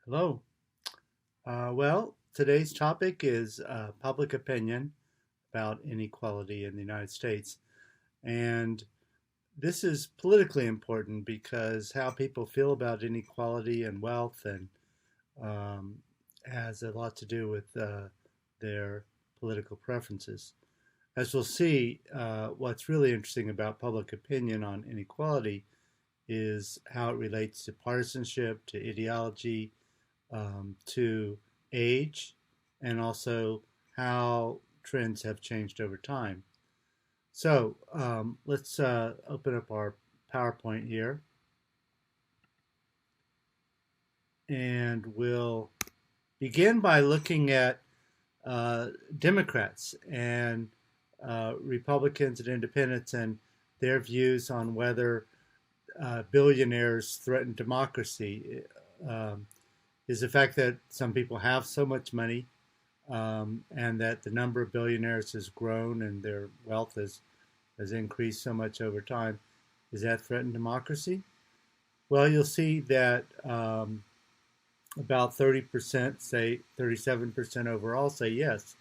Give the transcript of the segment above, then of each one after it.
Hello. Today's topic is public opinion about inequality in the United States. And this is politically important because how people feel about inequality and wealth and um, has a lot to do with their political preferences. As we'll see, what's really interesting about public opinion on inequality is how it relates to partisanship, to ideology, to age, and also how trends have changed over time. So let's open up our PowerPoint here, and we'll begin by looking at uh, Democrats and Republicans and independents and their views on whether billionaires threaten democracy. Um, is the fact that some people have so much money and that the number of billionaires has grown and their wealth has increased so much over time. Does that threaten democracy? Well, you'll see that about 30% say, 37% overall say yes.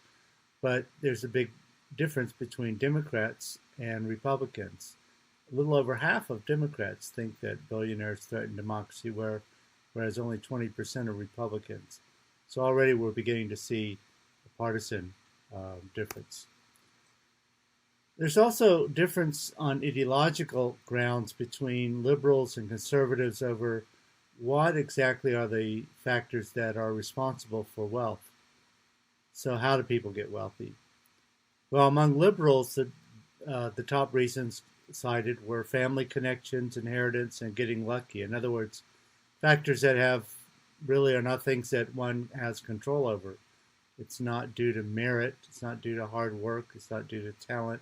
But there's a big difference between Democrats and Republicans. A little over half of Democrats think that billionaires threaten democracy, whereas only 20% of Republicans. So already we're beginning to see a partisan difference. There's also difference on ideological grounds between liberals and conservatives over what exactly are the factors that are responsible for wealth. So how do people get wealthy? Well, among liberals, the top reasons cited were family connections, inheritance, and getting lucky. In other words, factors that have really are not things that one has control over. It's not due to merit. It's not due to hard work. It's not due to talent.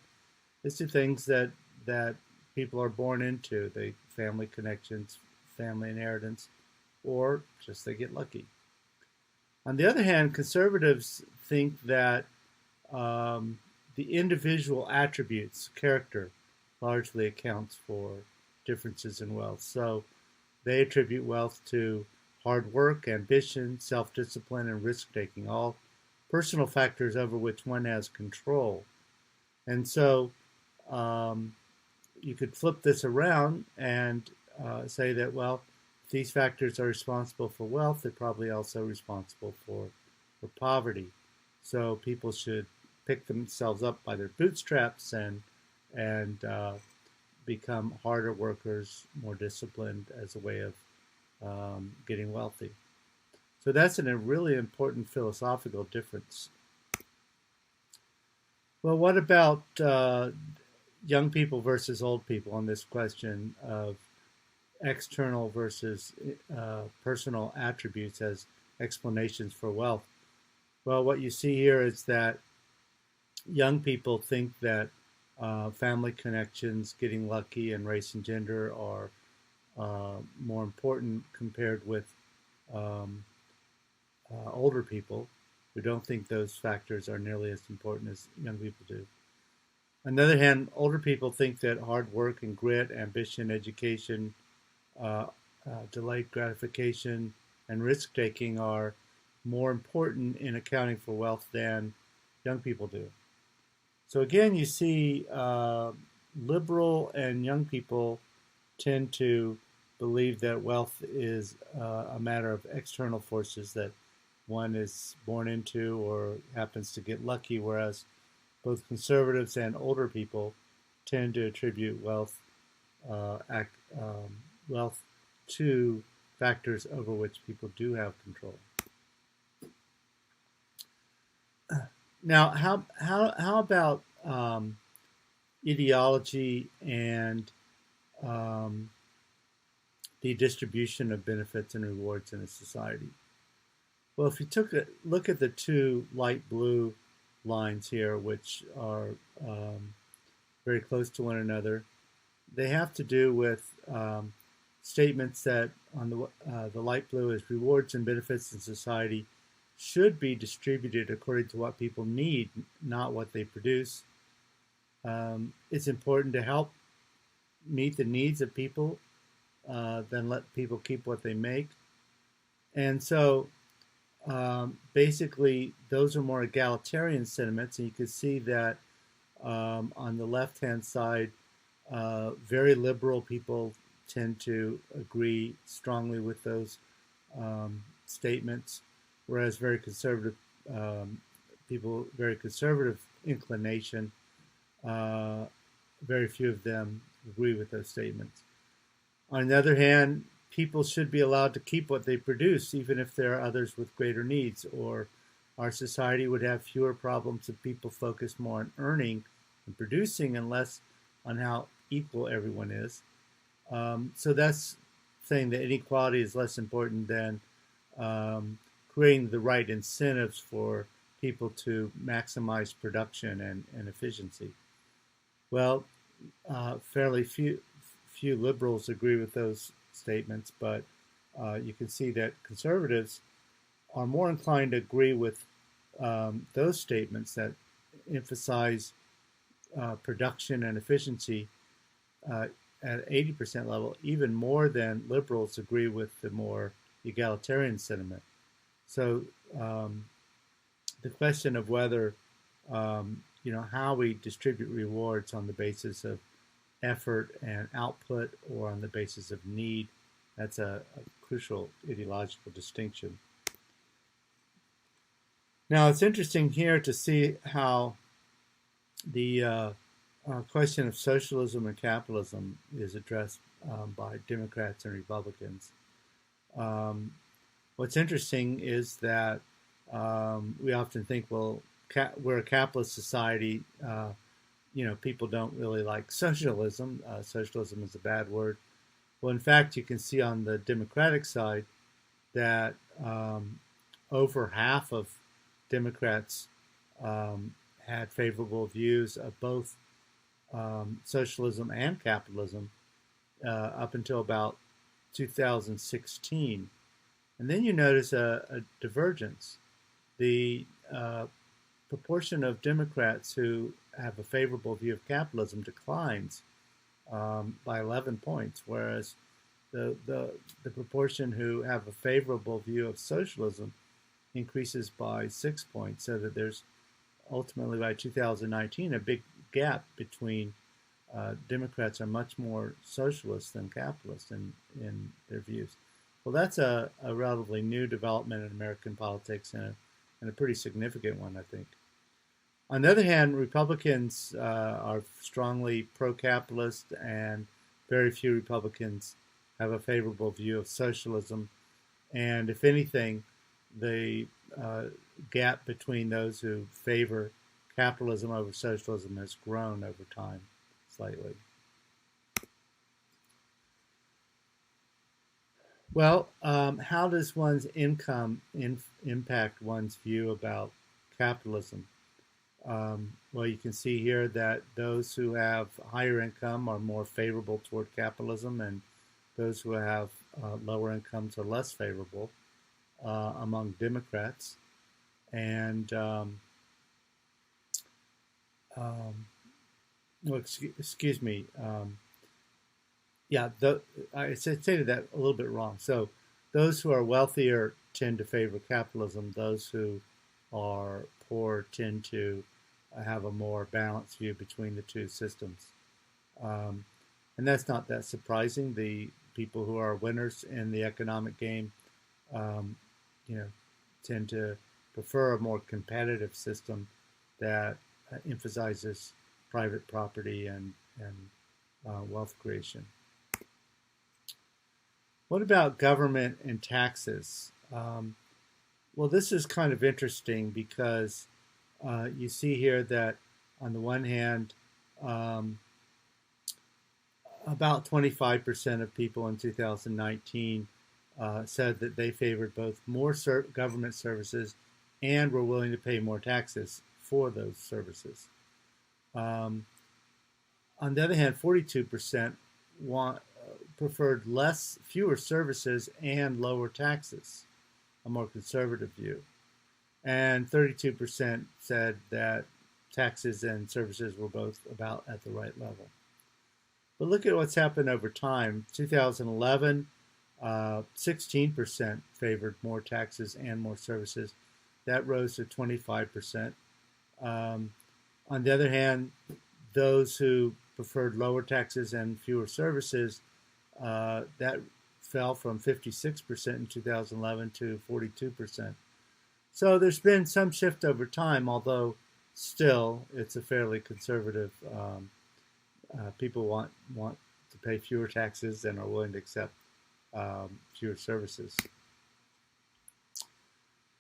It's to things that people are born into. The family connections, family inheritance, or just they get lucky. On the other hand, conservatives think that the individual attributes, character, largely accounts for differences in wealth. So they attribute wealth to hard work, ambition, self discipline, and risk taking, all personal factors over which one has control. And so um, you could flip this around and say that, well, if these factors are responsible for wealth, they're probably also responsible for poverty. So people should pick themselves up by their bootstraps and become harder workers, more disciplined as a way of getting wealthy. So that's a really important philosophical difference. Well, what about young people versus old people on this question of external versus personal attributes as explanations for wealth? Well, what you see here is that young people think that family connections, getting lucky, and race and gender are more important compared with um, older people who don't think those factors are nearly as important as young people do. On the other hand, older people think that hard work and grit, ambition, education, uh, delayed gratification, and risk taking are more important in accounting for wealth than young people do. So again, you see liberal and young people tend to believe that wealth is a matter of external forces that one is born into or happens to get lucky, whereas both conservatives and older people tend to attribute uh, act, um, wealth to factors over which people do have control. Now, how about ideology and um, the distribution of benefits and rewards in a society? Well, if you took a look at the two light blue lines here, which are um, very close to one another, they have to do with statements that on the light blue is rewards and benefits in society should be distributed according to what people need, not what they produce. It's important to help meet the needs of people, then let people keep what they make. And so basically, those are more egalitarian sentiments, and you can see that on the left-hand side, very liberal people tend to agree strongly with those statements, whereas very conservative people, very conservative inclination, uh, very few of them agree with those statements. On the other hand, people should be allowed to keep what they produce, even if there are others with greater needs, or our society would have fewer problems if people focus more on earning and producing and less on how equal everyone is. So that's saying that inequality is less important than um, creating the right incentives for people to maximize production and efficiency. Well, fairly few liberals agree with those statements, but you can see that conservatives are more inclined to agree with those statements that emphasize production and efficiency uh, at 80% level, even more than liberals agree with the more egalitarian sentiment. So um, the question of whether how we distribute rewards on the basis of effort and output or on the basis of need, that's a crucial ideological distinction. Now, it's interesting here to see how the question of socialism and capitalism is addressed by Democrats and Republicans. Um, what's interesting is that we often think, well, we're a capitalist society. People don't really like socialism. Socialism is a bad word. Well, in fact, you can see on the Democratic side that over half of Democrats um, had favorable views of both socialism and capitalism up until about 2016. And then you notice a divergence. The proportion of Democrats who have a favorable view of capitalism declines by 11 points, whereas the proportion who have a favorable view of socialism increases by 6 points, so that there's ultimately by 2019 a big gap between Democrats are much more socialist than capitalist in their views. Well, that's a relatively new development in American politics and a pretty significant one, I think. On the other hand, Republicans are strongly pro-capitalist, and very few Republicans have a favorable view of socialism. And if anything, the gap between those who favor capitalism over socialism has grown over time slightly. Well, how does one's income impact one's view about capitalism? Well, you can see here that those who have higher income are more favorable toward capitalism, and those who have lower incomes are less favorable among Democrats. And um, well, excuse me. Yeah, I stated that a little bit wrong. So those who are wealthier tend to favor capitalism. Those who are poor tend to have a more balanced view between the two systems. Um, and that's not that surprising. The people who are winners in the economic game, um, you know, tend to prefer a more competitive system that emphasizes private property and wealth creation. What about government and taxes? Well, this is kind of interesting because you see here that on the one hand, um, about 25% of people in 2019 said that they favored both more government services and were willing to pay more taxes for those services. Um, on the other hand, 42% preferred fewer services and lower taxes, a more conservative view. And 32% said that taxes and services were both about at the right level. But look at what's happened over time. 2011, 16% favored more taxes and more services. That rose to 25%. Um, on the other hand, those who preferred lower taxes and fewer services, that fell from 56% in 2011 to 42%. So there's been some shift over time, although still it's a fairly conservative. People want to pay fewer taxes and are willing to accept fewer services.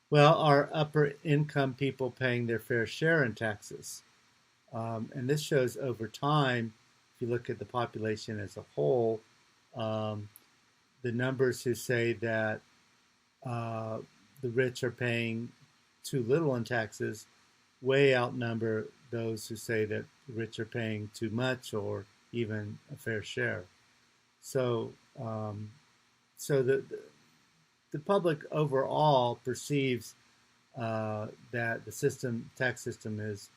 Well, are upper income people paying their fair share in taxes? And this shows over time, if you look at the population as a whole, um, the numbers who say that uh, the rich are paying too little in taxes way outnumber those who say that the rich are paying too much or even a fair share. So, um, so the public overall perceives that the tax system is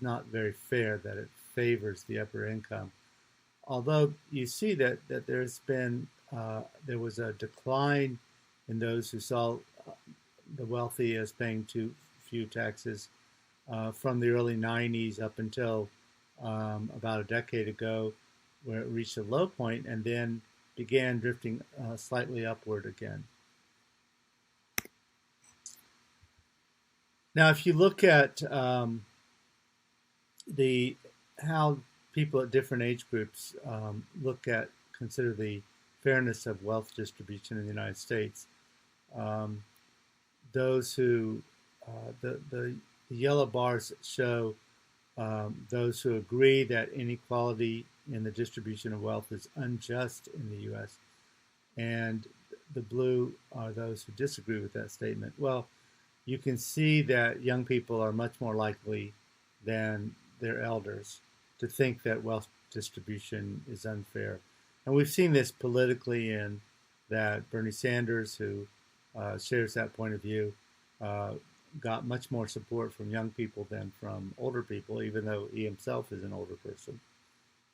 not very fair, that it favors the upper income. Although you see that there was a decline in those who saw the wealthy as paying too few taxes from the early 90s up until about a decade ago, where it reached a low point and then began drifting slightly upward again. Now, if you look at the how people at different age groups consider the fairness of wealth distribution in the United States, um, those who the yellow bars show those who agree that inequality in the distribution of wealth is unjust in the U.S., and the blue are those who disagree with that statement. Well, you can see that young people are much more likely than their elders to think that wealth distribution is unfair. And we've seen this politically in that Bernie Sanders, who shares that point of view, uh, got much more support from young people than from older people, even though he himself is an older person.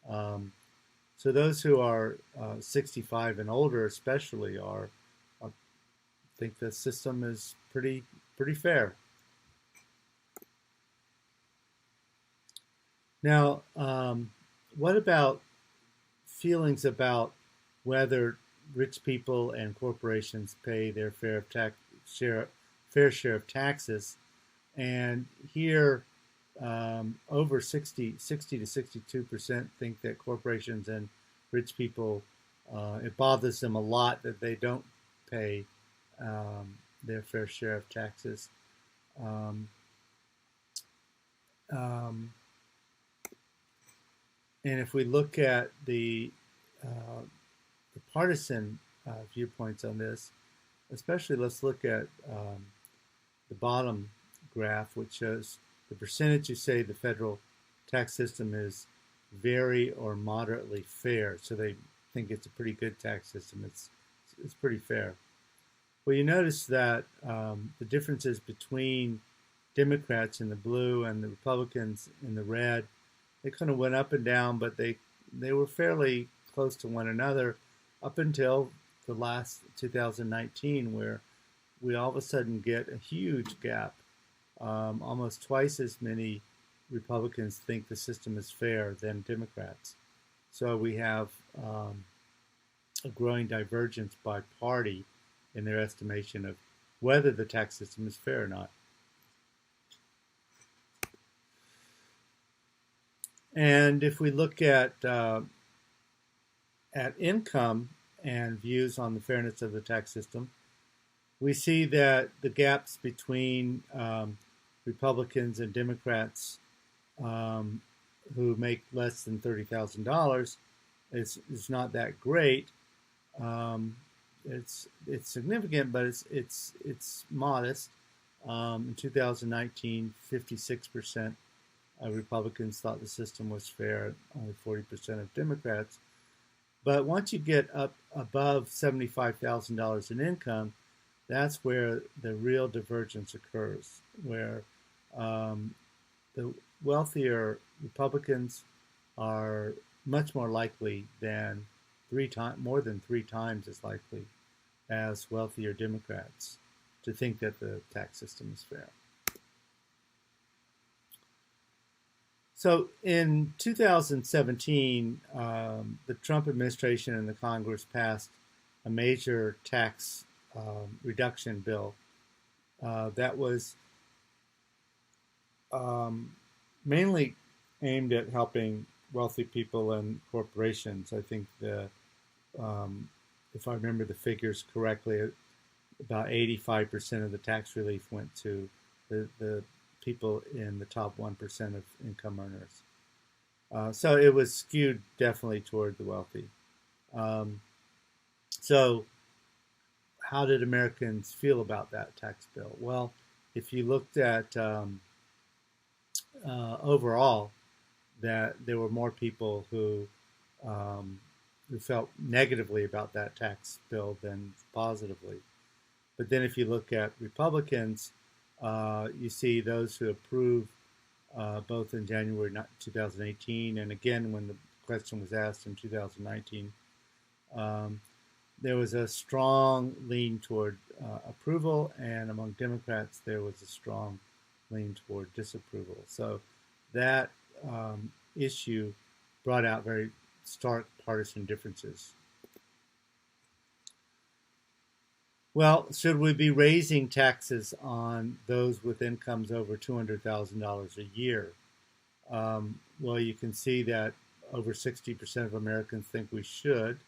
Um, so those who are 65 and older, especially, think the system is pretty fair. Now, what about feelings about whether rich people and corporations pay their fair share of taxes? And here, over 60 to 62% think that corporations and rich people, it bothers them a lot that they don't pay their fair share of taxes. Um, um, and if we look at the partisan viewpoints on this, especially let's look at the bottom graph, which shows the percentage who say the federal tax system is very or moderately fair. So they think it's a pretty good tax system. It's pretty fair. Well, you notice that the differences between Democrats in the blue and the Republicans in the red, they kind of went up and down, but they were fairly close to one another up until the last 2019, where we all of a sudden get a huge gap. Almost twice as many Republicans think the system is fair than Democrats. So we have a growing divergence by party in their estimation of whether the tax system is fair or not. And if we look at income and views on the fairness of the tax system, we see that the gaps between Republicans and Democrats who make less than $30,000 is not that great. It's significant, but it's modest. In 2019, 56% of Republicans thought the system was fair. Only 40% of Democrats. But once you get up above $75,000 in income, that's where the real divergence occurs, where the wealthier Republicans are much more likely than more than 3 times as likely as wealthier Democrats to think that the tax system is fair. So in 2017, the Trump administration and the Congress passed a major tax reduction bill that was mainly aimed at helping wealthy people and corporations. I think if I remember the figures correctly, about 85% of the tax relief went to the people in the top 1% of income earners. So it was skewed definitely toward the wealthy. So how did Americans feel about that tax bill? Well, if you looked at overall, that there were more people who felt negatively about that tax bill than positively. But then if you look at Republicans, you see those who approve both in January 2018 and again when the question was asked in 2019, there was a strong lean toward approval, and among Democrats there was a strong lean toward disapproval. So that issue brought out very stark partisan differences. Well, should we be raising taxes on those with incomes over $200,000 a year? Well, you can see that over 60% of Americans think we should,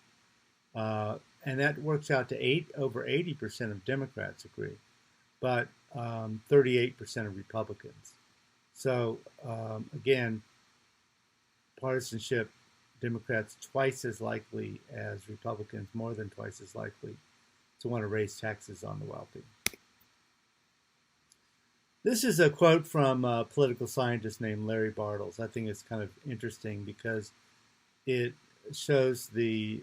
and that works out to over 80% of Democrats agree, but 38% of Republicans. So again, partisanship, Democrats twice as likely as Republicans, more than twice as likely to want to raise taxes on the wealthy. This is a quote from a political scientist named Larry Bartels. I think it's kind of interesting because it shows the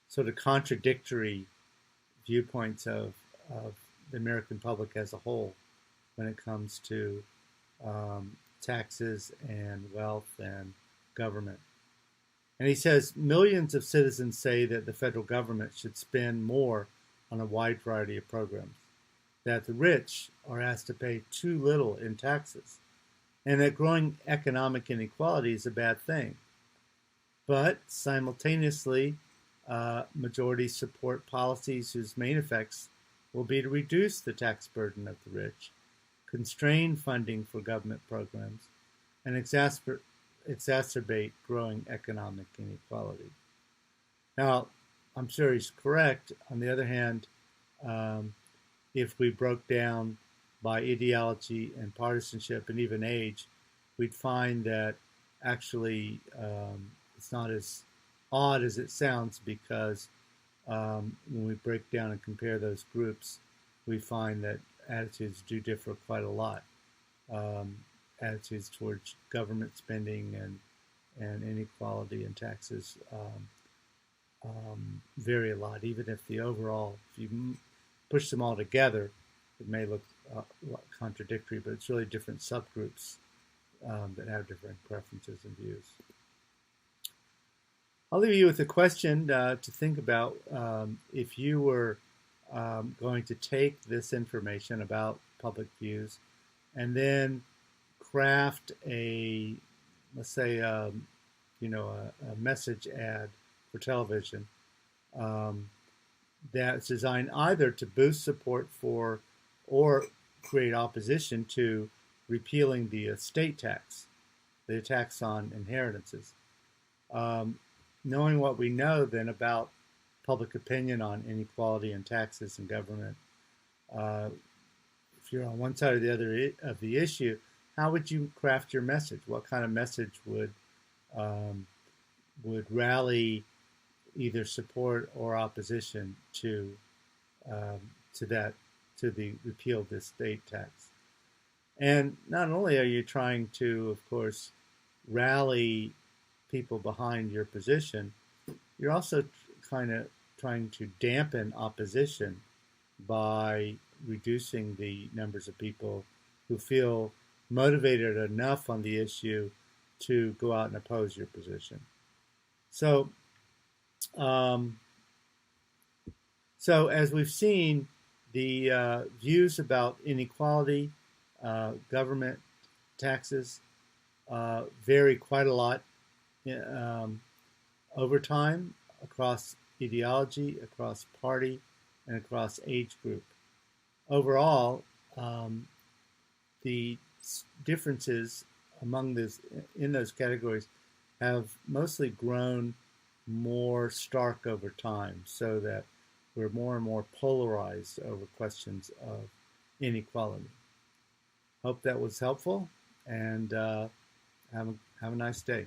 sort of contradictory viewpoints of the American public as a whole when it comes to taxes and wealth and government. And he says, millions of citizens say that the federal government should spend more on a wide variety of programs, that the rich are asked to pay too little in taxes, and that growing economic inequality is a bad thing. But simultaneously, majorities support policies whose main effects will be to reduce the tax burden of the rich, constrain funding for government programs, and exacerbate growing economic inequality. Now, I'm sure he's correct. On the other hand, if we broke down by ideology and partisanship and even age, we'd find that actually it's not as odd as it sounds, because when we break down and compare those groups, we find that attitudes do differ quite a lot. Attitudes towards government spending and inequality and taxes vary a lot. Even if the overall, if you push them all together, it may look contradictory, but it's really different subgroups that have different preferences and views. I'll leave you with a question to think about. If you were going to take this information about public views and then craft let's say, a message ad for television that's designed either to boost support for or create opposition to repealing the estate tax, the tax on inheritances. Knowing what we know then about public opinion on inequality and taxes and government, if you're on one side or the other of the issue, how would you craft your message? What kind of message would rally either support or opposition to the repealed estate tax? And not only are you trying to, of course, rally people behind your position, you're also kind of trying to dampen opposition by reducing the numbers of people who feel motivated enough on the issue to go out and oppose your position. So Um, so as we've seen, the views about inequality, government taxes vary quite a lot um, over time across ideology, across party, and across age group. Overall, um, the differences among this in those categories have mostly grown more stark over time, so that we're more and more polarized over questions of inequality. Hope that was helpful, and have a nice day.